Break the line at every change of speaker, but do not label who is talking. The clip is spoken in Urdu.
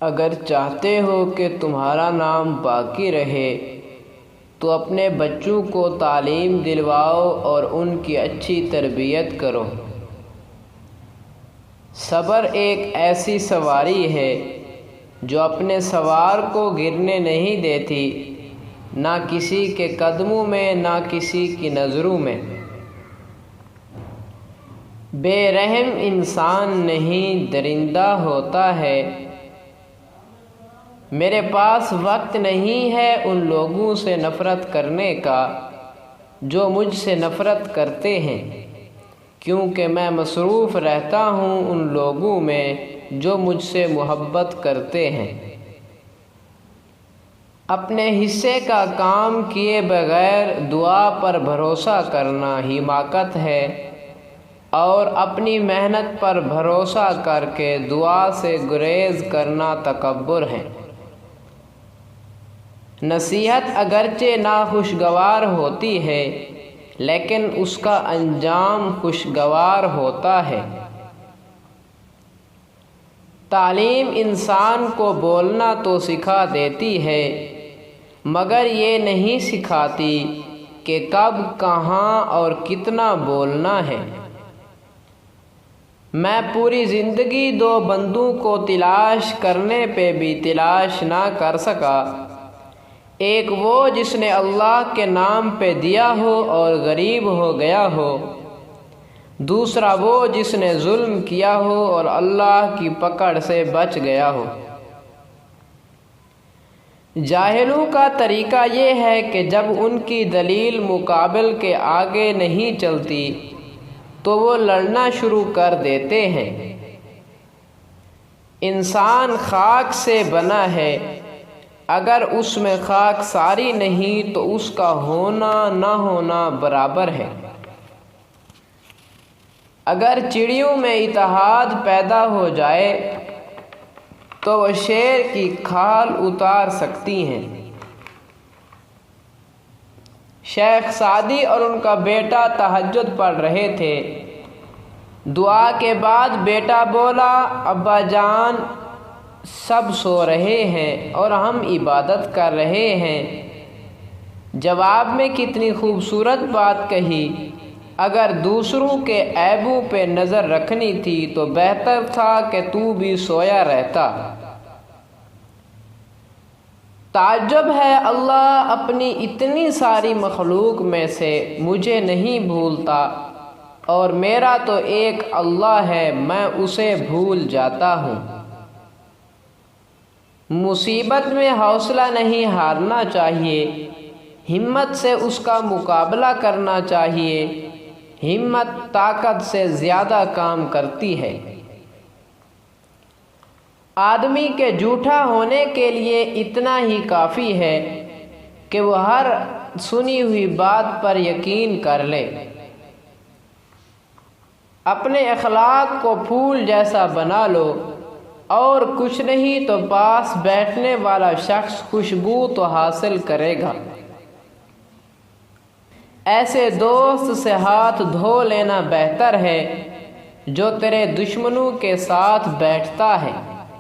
اگر چاہتے ہو کہ تمہارا نام باقی رہے تو اپنے بچوں کو تعلیم دلواؤ اور ان کی اچھی تربیت کرو۔ صبر ایک ایسی سواری ہے جو اپنے سوار کو گرنے نہیں دیتی، نہ کسی کے قدموں میں نہ کسی کی نظروں میں۔ بے رحم انسان نہیں درندہ ہوتا ہے۔ میرے پاس وقت نہیں ہے ان لوگوں سے نفرت کرنے کا جو مجھ سے نفرت کرتے ہیں، کیونکہ میں مصروف رہتا ہوں ان لوگوں میں جو مجھ سے محبت کرتے ہیں۔ اپنے حصے کا کام کیے بغیر دعا پر بھروسہ کرنا حماقت ہے، اور اپنی محنت پر بھروسہ کر کے دعا سے گریز کرنا تکبر ہے۔ نصیحت اگرچہ ناخوشگوار ہوتی ہے لیکن اس کا انجام خوشگوار ہوتا ہے۔ تعلیم انسان کو بولنا تو سکھا دیتی ہے مگر یہ نہیں سکھاتی کہ کب، کہاں اور کتنا بولنا ہے۔ میں پوری زندگی دو بندوں کو تلاش کرنے پہ بھی تلاش نہ کر سکا، ایک وہ جس نے اللہ کے نام پہ دیا ہو اور غریب ہو گیا ہو، دوسرا وہ جس نے ظلم کیا ہو اور اللہ کی پکڑ سے بچ گیا ہو۔ جاہلوں کا طریقہ یہ ہے کہ جب ان کی دلیل مقابل کے آگے نہیں چلتی تو وہ لڑنا شروع کر دیتے ہیں۔ انسان خاک سے بنا ہے، اگر اس میں خاک ساری نہیں تو اس کا ہونا نہ ہونا برابر ہے۔ اگر چڑیوں میں اتحاد پیدا ہو جائے تو وہ شیر کی کھال اتار سکتی ہیں۔ شیخ سعدی اور ان کا بیٹا تہجد پڑھ رہے تھے۔ دعا کے بعد بیٹا بولا، ابا جان سب سو رہے ہیں اور ہم عبادت کر رہے ہیں۔ جواب میں کتنی خوبصورت بات کہی، اگر دوسروں کے عیبوں پہ نظر رکھنی تھی تو بہتر تھا کہ تو بھی سویا رہتا۔ تعجب ہے اللہ اپنی اتنی ساری مخلوق میں سے مجھے نہیں بھولتا، اور میرا تو ایک اللہ ہے، میں اسے بھول جاتا ہوں۔ مصیبت میں حوصلہ نہیں ہارنا چاہیے، ہمت سے اس کا مقابلہ کرنا چاہیے۔ ہمت طاقت سے زیادہ کام کرتی ہے۔ آدمی کے جھوٹا ہونے کے لیے اتنا ہی کافی ہے کہ وہ ہر سنی ہوئی بات پر یقین کر لے۔ اپنے اخلاق کو پھول جیسا بنا لو، اور کچھ نہیں تو پاس بیٹھنے والا شخص خوشبو تو حاصل کرے گا۔ ایسے دوست سے ہاتھ دھو لینا بہتر ہے جو تیرے دشمنوں کے ساتھ بیٹھتا ہے۔